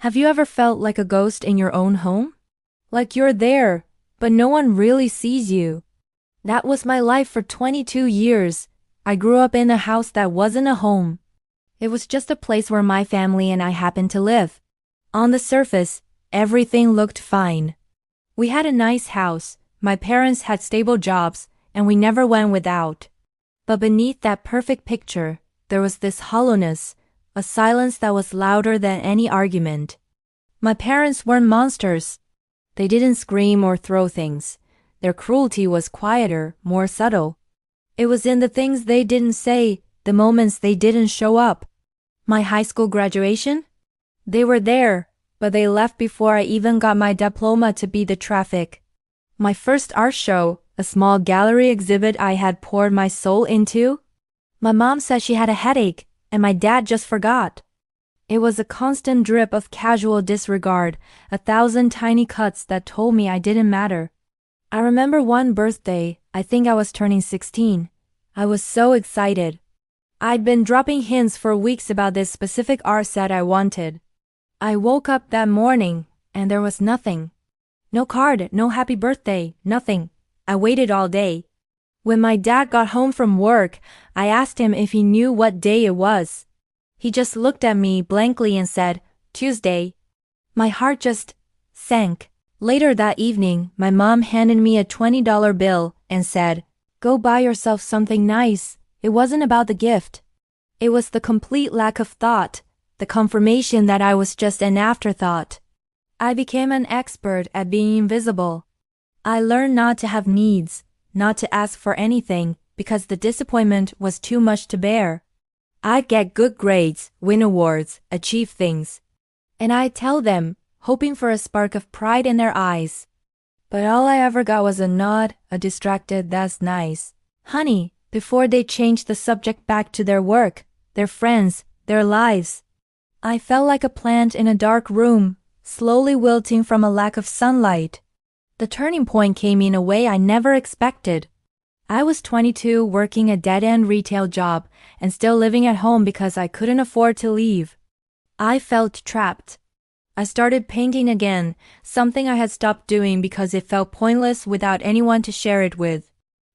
Have you ever felt like a ghost in your own home? Like you're there, but no one really sees you. That was my life for 22 years. I grew up in a house that wasn't a home. It was just a place where my family and I happened to live. On the surface, everything looked fine. We had a nice house, my parents had stable jobs, and we never went without. But beneath that perfect picture, there was this hollowness, a silence that was louder than any argument. My parents weren't monsters. They didn't scream or throw things. Their cruelty was quieter, more subtle. It was in the things they didn't say, the moments they didn't show up. My high school graduation? They were there, but they left before I even got my diploma to beat the traffic. My first art show, a small gallery exhibit I had poured my soul into? My mom said she had a headache, and my dad just forgot. It was a constant drip of casual disregard, 1,000 tiny cuts that told me I didn't matter. I remember one birthday, I think I was turning 16. I was so excited. I'd been dropping hints for weeks about this specific art set I wanted. I woke up that morning, and there was nothing. No card, no happy birthday, nothing. I waited all day. When my dad got home from work, I asked him if he knew what day it was. He just looked at me blankly and said, "Tuesday." My heart just sank. Later that evening, my mom handed me a $20 bill and said, "Go buy yourself something nice." It wasn't about the gift. It was the complete lack of thought, the confirmation that I was just an afterthought. I became an expert at being invisible. I learned not to have needs, not to ask for anything, because the disappointment was too much to bear. I'd get good grades, win awards, achieve things. And I'd tell them, hoping for a spark of pride in their eyes. But all I ever got was a nod, a distracted "that's nice, honey," before they changed the subject back to their work, their friends, their lives. I felt like a plant in a dark room, slowly wilting from a lack of sunlight. The turning point came in a way I never expected. I was 22, working a dead-end retail job and still living at home because I couldn't afford to leave. I felt trapped. I started painting again, something I had stopped doing because it felt pointless without anyone to share it with.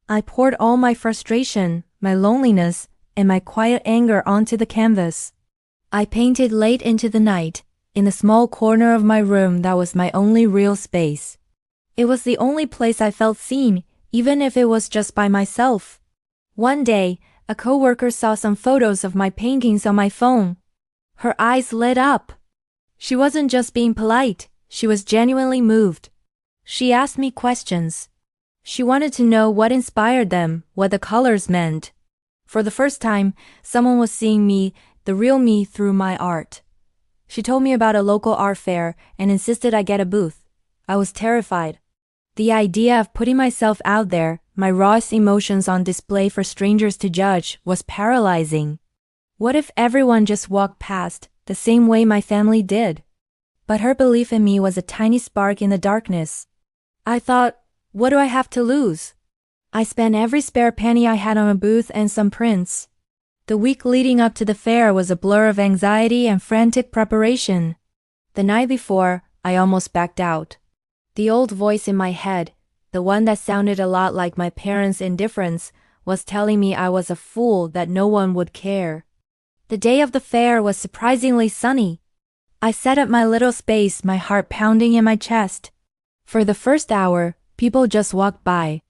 I poured all my frustration, my loneliness, and my quiet anger onto the canvas. I painted late into the night, in the small corner of my room that was my only real space. It was the only place I felt seen, even if it was just by myself. One day, a coworker saw some photos of my paintings on my phone. Her eyes lit up. She wasn't just being polite, she was genuinely moved. She asked me questions. She wanted to know what inspired them, what the colors meant. For the first time, someone was seeing me, the real me, through my art. She told me about a local art fair and insisted I get a booth. I was terrified. The idea of putting myself out there, my rawest emotions on display for strangers to judge, was paralyzing. What if everyone just walked past, the same way my family did? But her belief in me was a tiny spark in the darkness. I thought, what do I have to lose? I spent every spare penny I had on a booth and some prints. The week leading up to the fair was a blur of anxiety and frantic preparation. The night before, I almost backed out. The old voice in my head, the one that sounded a lot like my parents' indifference, was telling me I was a fool, that no one would care. The day of the fair was surprisingly sunny. I sat at my little space, my heart pounding in my chest. For the first hour, people just walked by.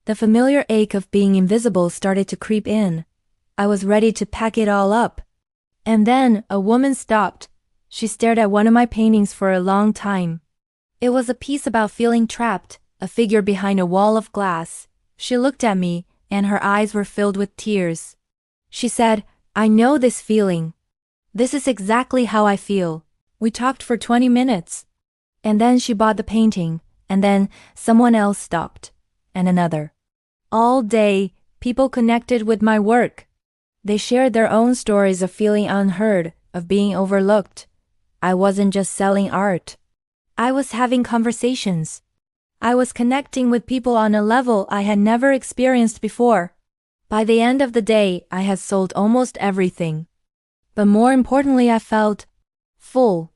The familiar ache of being invisible started to creep in. I was ready to pack it all up. And then a woman stopped. She stared at one of my paintings for a long time. It was a piece about feeling trapped, a figure behind a wall of glass. She looked at me, and her eyes were filled with tears. She said, "I know this feeling. This is exactly how I feel." We talked for 20 minutes. And then she bought the painting, and then someone else stopped, and another. All day, people connected with my work. They shared their own stories of feeling unheard, of being overlooked. I wasn't just selling art. I was having conversations. I was connecting with people on a level I had never experienced before. By the end of the day, I had sold almost everything. But more importantly, I felt full.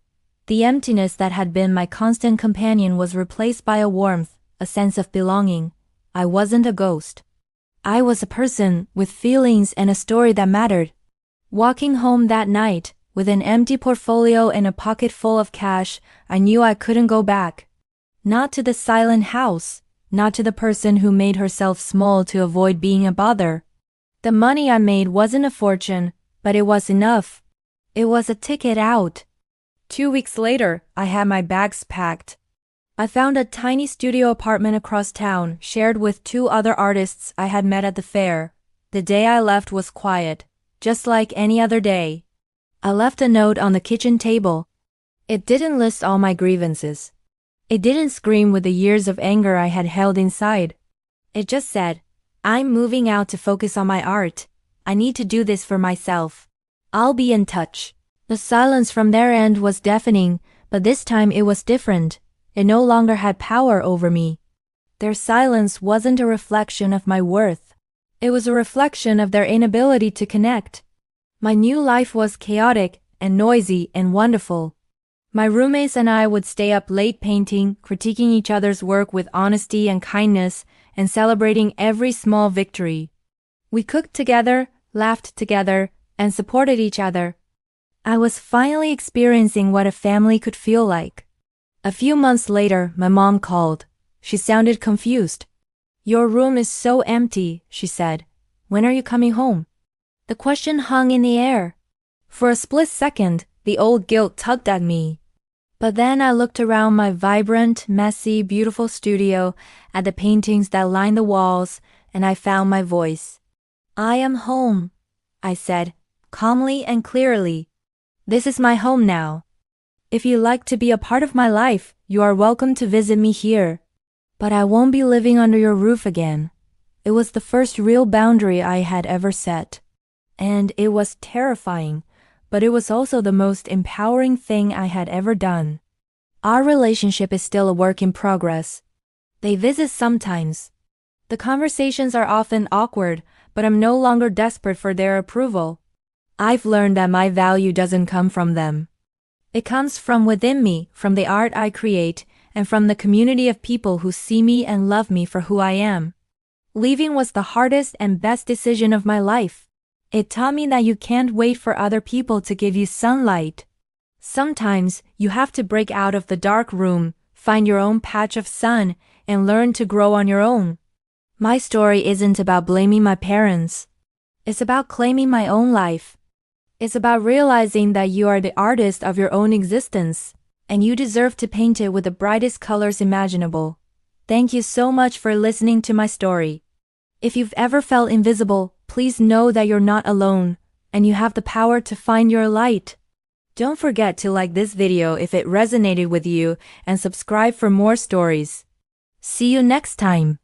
The emptiness that had been my constant companion was replaced by a warmth, a sense of belonging. I wasn't a ghost. I was a person with feelings and a story that mattered. Walking home that night, with an empty portfolio and a pocket full of cash, I knew I couldn't go back. Not to the silent house, not to the person who made herself small to avoid being a bother. The money I made wasn't a fortune, but it was enough. It was a ticket out. 2 weeks later, I had my bags packed. I found a tiny studio apartment across town, shared with 2 other artists I had met at the fair. The day I left was quiet, just like any other day. I left a note on the kitchen table. It didn't list all my grievances. It didn't scream with the years of anger I had held inside. It just said, "I'm moving out to focus on my art. I need to do this for myself. I'll be in touch." The silence from their end was deafening, but this time it was different. It no longer had power over me. Their silence wasn't a reflection of my worth. It was a reflection of their inability to connect. My new life was chaotic and noisy and wonderful. My roommates and I would stay up late painting, critiquing each other's work with honesty and kindness, and celebrating every small victory. We cooked together, laughed together, and supported each other. I was finally experiencing what a family could feel like. A few months later, my mom called. She sounded confused. "Your room is so empty," she said. "When are you coming home?" The question hung in the air. For a split second, the old guilt tugged at me. But then I looked around my vibrant, messy, beautiful studio, at the paintings that lined the walls, and I found my voice. "I am home," I said, calmly and clearly. "This is my home now. If you like to be a part of my life, you are welcome to visit me here. But I won't be living under your roof again." It was the first real boundary I had ever set. And it was terrifying, but it was also the most empowering thing I had ever done. Our relationship is still a work in progress. They visit sometimes. The conversations are often awkward, but I'm no longer desperate for their approval. I've learned that my value doesn't come from them. It comes from within me, from the art I create, and from the community of people who see me and love me for who I am. Leaving was the hardest and best decision of my life. It taught me that you can't wait for other people to give you sunlight. Sometimes you have to break out of the dark room, find your own patch of sun, and learn to grow on your own. My story isn't about blaming my parents. It's about claiming my own life. It's about realizing that you are the artist of your own existence, and you deserve to paint it with the brightest colors imaginable. Thank you so much for listening to my story. If you've ever felt invisible, please know that you're not alone, and you have the power to find your light. Don't forget to like this video if it resonated with you and subscribe for more stories. See you next time.